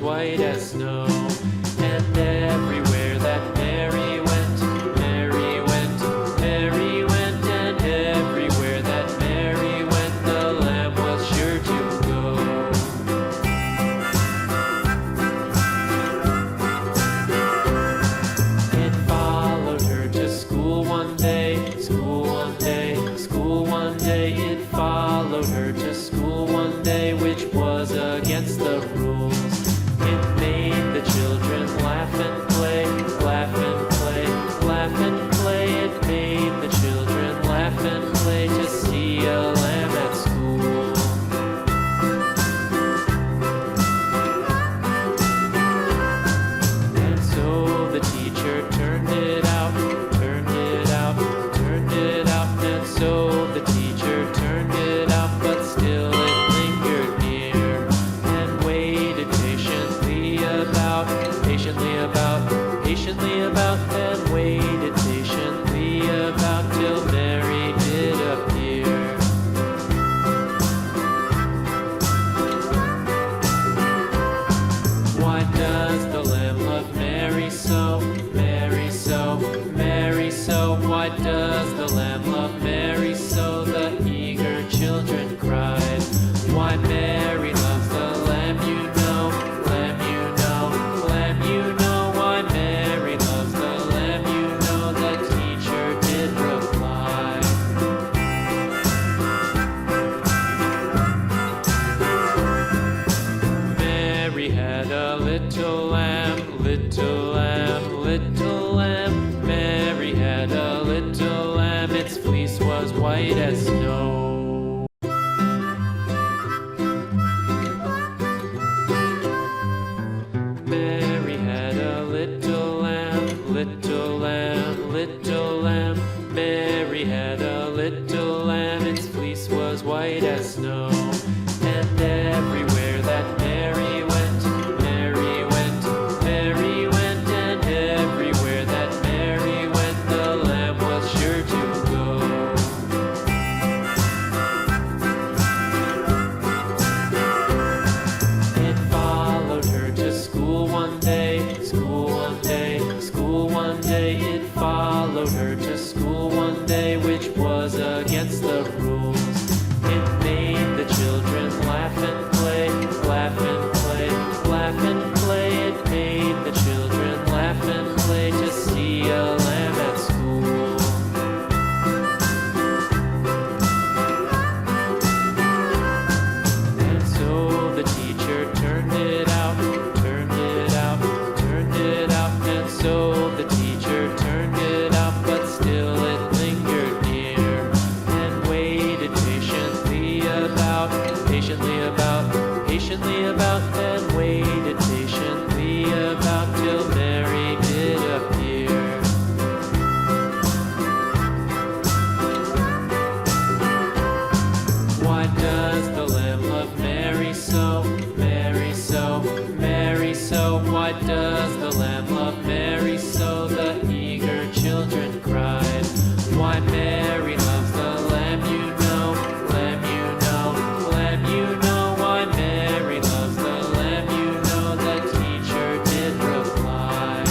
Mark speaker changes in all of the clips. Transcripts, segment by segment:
Speaker 1: white as snow. And everywhere that Mary went, Mary went, Mary went, and everywhere that Mary went, the lamb was sure to go. It followed her to school one day, school one day, school one day. It followed her to school one day, which was against the rules. It made the children laugh and play, laugh and play, laugh and play. It made the children laugh and play to see a lamb at school. And so the teacher turned it out, turned it out, turned it out. And so the teacher turned it out, but still it lingered near and waited patiently about, and waited patiently about till Mary did appear. Why does the lamb love Mary so, Mary so, Mary so? Why does the lamb love Mary so? The eager children cried. Why Mary loves the lamb, you know, lamb, you know, lamb, you know. Why Mary loves the lamb, you know, the teacher did reply. Mary had a little lamb, little lamb, little lamb. Mary had a little lamb, its fleece was white as snow. Mary had a little lamb, little lamb, little lamb. Mary had a little lamb, its fleece was white as snow. And everywhere that Mary went, Mary went, Mary went, and everywhere that Mary went, the lamb was sure to go. It followed her to school one day, school one day, school one day. It followed her to school one day, which was against the rules. It made the children laugh and play, laugh and play, laugh and play. It made the children laugh and play to see a lamb at school. And so the teacher turned it out, turned it out, turned it out. And so the teacher turned it out, but still it lingered near and waited patiently about, and waited patiently about till Mary did appear. Why does the lamb love Mary so, Mary so, Mary so? Why does the lamb love Mary so? The eager children cried. Why Mary loves the lamb, you know, lamb, you know, lamb, you know. Why Mary loves the lamb, you know, the teacher did reply.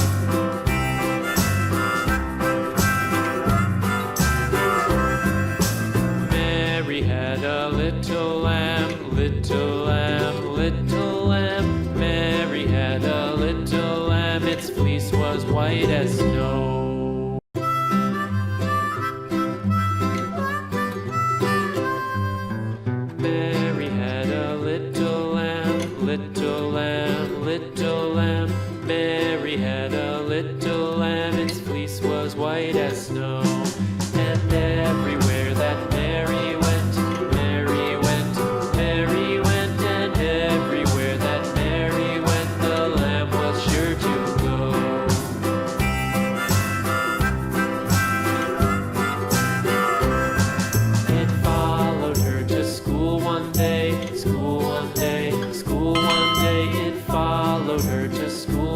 Speaker 1: Mary had a little lamb, little lamb, little lamb. Mary had a little lamb, its fleece was white as snow. Mary had a little lamb, little lamb, little lamb. Mary had a little lamb, its fleece was white as snow. And everywhere that Mary went, Mary went, Mary went, and everywhere that Mary went, the lamb was sure to go. It followed her to school one day, school one day, school one day. It followed her to school